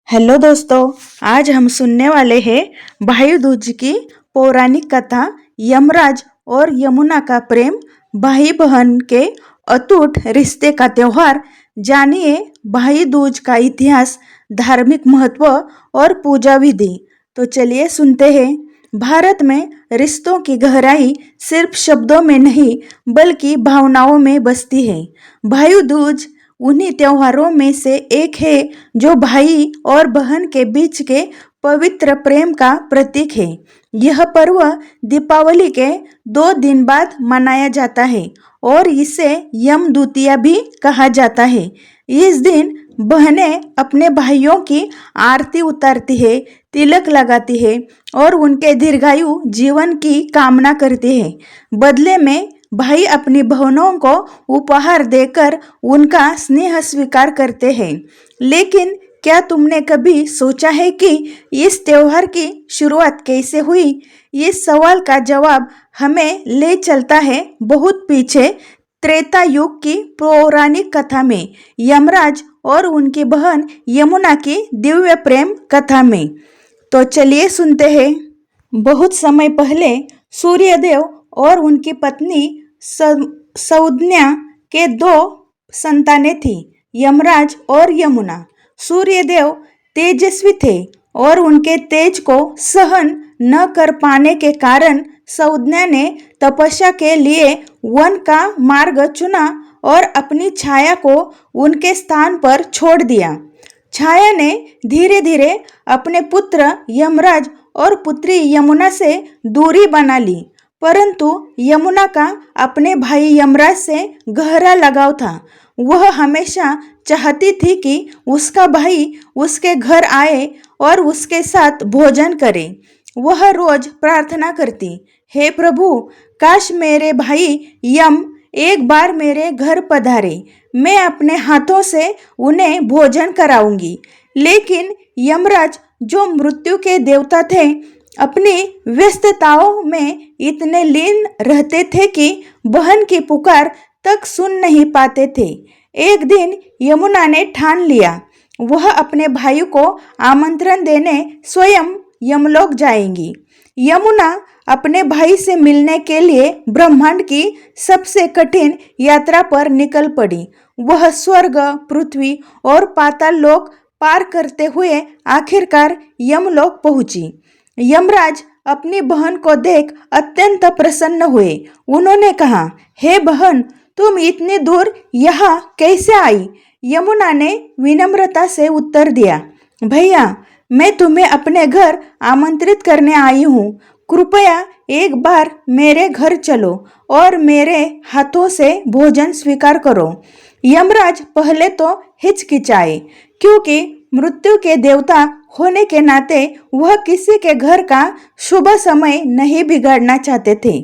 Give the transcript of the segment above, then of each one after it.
Hello दोस्तों, आज हम सुनने वाले हैं भाई दूज की पौराणिक कथा यमराज और यमुना का प्रेम, भाई बहन के अटूट रिश्ते का त्योहार। जानिए भाई दूज का इतिहास, धार्मिक महत्व और पूजा विधि। तो चलिए सुनते हैं। भारत में रिश्तों की गहराई सिर्फ शब्दों में नहीं बल्कि भावनाओं में बसती है। भाई दूज उन्हीं त्योहारों में से एक है जो भाई और बहन के बीच के पवित्र प्रेम का प्रतीक है। यह पर्व दीपावली के 2 दिन बाद मनाया जाता है और इसे यम द्वितीया भी कहा जाता है। इस दिन बहनें अपने भाइयों की आरती उतारती है, तिलक लगाती है और उनके दीर्घायु जीवन की कामना करती है। बदले में भाई अपनी बहनों को उपहार देकर उनका स्नेह स्वीकार करते हैं। लेकिन क्या तुमने कभी सोचा है कि इस त्योहार की शुरुआत कैसे हुई? इस सवाल का जवाब हमें ले चलता है बहुत पीछे, त्रेता युग की पौराणिक कथा में, यमराज और उनकी बहन यमुना की दिव्य प्रेम कथा में। तो चलिए सुनते हैं। बहुत समय पहले सूर्यदेव और उनकी पत्नी सौज्ञा के 2 संतानें थीं, यमराज और यमुना। सूर्यदेव तेजस्वी थे और उनके तेज को सहन न कर पाने के कारण सौज्ञा ने तपस्या के लिए वन का मार्ग चुना और अपनी छाया को उनके स्थान पर छोड़ दिया। छाया ने धीरे धीरे अपने पुत्र यमराज और पुत्री यमुना से दूरी बना ली, परंतु यमुना का अपने भाई यमराज से गहरा लगाव था। वह हमेशा चाहती थी कि उसका भाई उसके घर आए और उसके साथ भोजन करे। वह रोज प्रार्थना करती, हे प्रभु, काश मेरे भाई यम एक बार मेरे घर पधारे, मैं अपने हाथों से उन्हें भोजन कराऊंगी। लेकिन यमराज, जो मृत्यु के देवता थे, अपनी व्यस्तताओं में इतने लीन रहते थे कि बहन की पुकार तक सुन नहीं पाते थे। एक दिन यमुना ने ठान लिया, वह अपने भाई को आमंत्रण देने स्वयं यमलोक जाएंगी। यमुना अपने भाई से मिलने के लिए ब्रह्मांड की सबसे कठिन यात्रा पर निकल पड़ी। वह स्वर्ग, पृथ्वी और पाताल लोक पार करते हुए आखिरकार यमलोक पहुंची। यमराज अपनी बहन को देख अत्यंत प्रसन्न हुए। उन्होंने कहा, हे बहन, तुम इतनी दूर यहाँ कैसे आई? यमुना ने विनम्रता से उत्तर दिया, भैया, मैं तुम्हें अपने घर आमंत्रित करने आई हूँ। कृपया एक बार मेरे घर चलो और मेरे हाथों से भोजन स्वीकार करो। यमराज पहले तो हिचकिचाए, क्योंकि मृत्यु के देवता होने के नाते वह किसी के घर का शुभ समय नहीं बिगाड़ना चाहते थे,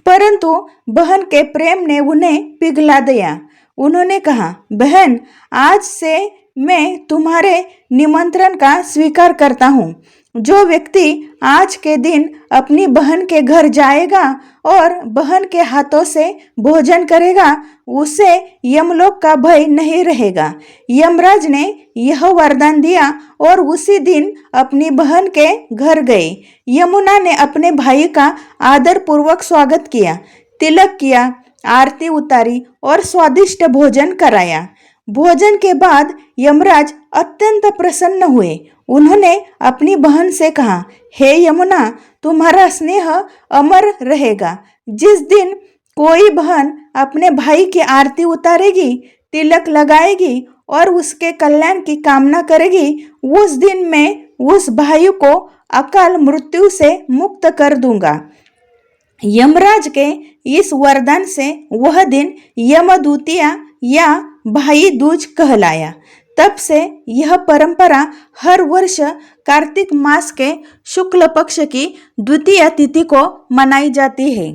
परंतु बहन के प्रेम ने उन्हें पिघला दिया। उन्होंने कहा, बहन, आज से मैं तुम्हारे निमंत्रण का स्वीकार करता हूँ। जो व्यक्ति आज के दिन अपनी बहन के घर जाएगा और बहन के हाथों से भोजन करेगा, उसे यमलोक का भय नहीं रहेगा। यमराज ने यह वरदान दिया और उसी दिन अपनी बहन के घर गए। यमुना ने अपने भाई का आदर पूर्वक स्वागत किया, तिलक किया, आरती उतारी और स्वादिष्ट भोजन कराया। भोजन के बाद यमराज अत्यंत प्रसन्न हुए। उन्होंने अपनी बहन से कहा, हे यमुना, तुम्हारा स्नेह अमर रहेगा। जिस दिन कोई बहन अपने भाई की आरती उतारेगी, तिलक लगाएगी और उसके कल्याण की कामना करेगी, उस दिन मैं उस भाई को अकाल मृत्यु से मुक्त कर दूंगा। यमराज के इस वरदान से वह दिन यम द्वितीया या भाई दूज कहलाया। तब से यह परंपरा हर वर्ष कार्तिक मास के शुक्ल पक्ष की द्वितीय तिथि को मनाई जाती है।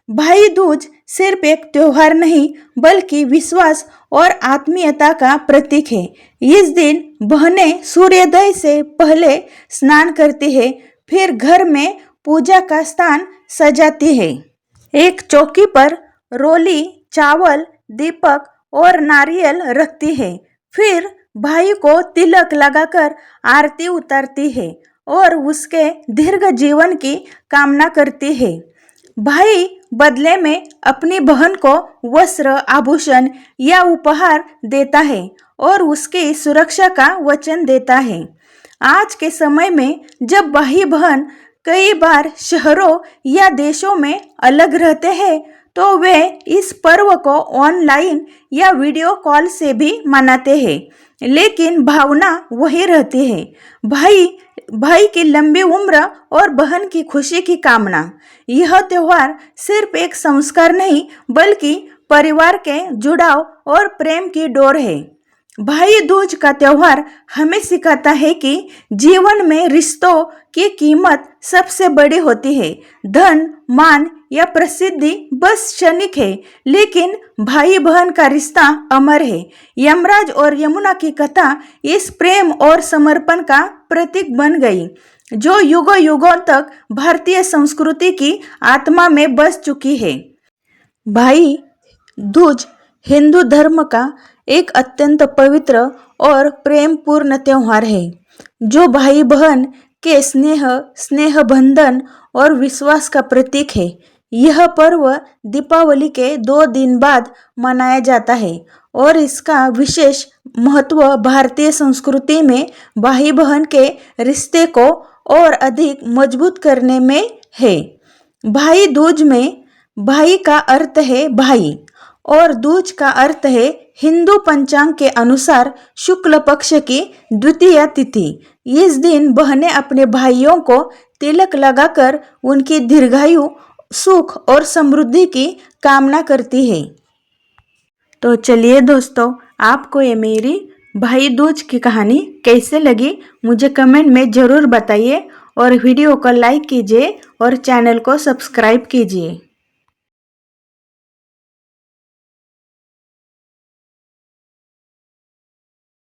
भाई दूज सिर्फ एक त्योहार नहीं बल्कि विश्वास और आत्मीयता का प्रतीक है। इस दिन बहनें सूर्योदय से पहले स्नान करती है, फिर घर में पूजा का स्थान सजाती है। एक चौकी पर रोली, चावल, दीपक और नारियल रखती है। फिर भाई को तिलक लगाकर आरती उतारती है और उसके दीर्घ जीवन की कामना करती है। भाई बदले में अपनी बहन को वस्त्र, आभूषण या उपहार देता है और उसकी सुरक्षा का वचन देता है। आज के समय में जब भाई बहन कई बार शहरों या देशों में अलग रहते हैं, तो वे इस पर्व को ऑनलाइन या वीडियो कॉल से भी मनाते हैं, लेकिन भावना वही रहती है। भाई की लंबी उम्र और बहन की खुशी की कामना। यह त्योहार सिर्फ एक संस्कार नहीं, बल्कि परिवार के जुड़ाव और प्रेम की डोर है। भाई दूज का त्योहार हमें सिखाता है कि जीवन में रिश्तों की कीमत सबसे बड़ी होती है। धन, मान या प्रसिद्धि बस क्षणिक है, लेकिन भाई बहन का रिश्ता अमर है। यमराज और यमुना की कथा इस प्रेम और समर्पण का प्रतीक बन गई, जो युगों युगों तक भारतीय संस्कृति की आत्मा में बस चुकी है। भाई दूज हिंदू धर्म का एक अत्यंत पवित्र और प्रेमपूर्ण त्योहार है, जो भाई बहन के स्नेह बंधन और विश्वास का प्रतीक है। यह पर्व दीपावली के 2 दिन बाद मनाया जाता है और इसका विशेष महत्व भारतीय संस्कृति में भाई बहन के रिश्ते को और अधिक मजबूत करने में है। भाई दूज में भाई का अर्थ है भाई और दूज का अर्थ है हिंदू पंचांग के अनुसार शुक्ल पक्ष की द्वितीय तिथि। इस दिन बहनें अपने भाइयों को तिलक लगाकर उनकी दीर्घायु, सुख और समृद्धि की कामना करती है। तो चलिए दोस्तों, आपको ये मेरी भाई दूज की कहानी कैसे लगी मुझे कमेंट में ज़रूर बताइए और वीडियो को लाइक कीजिए और चैनल को सब्सक्राइब कीजिए।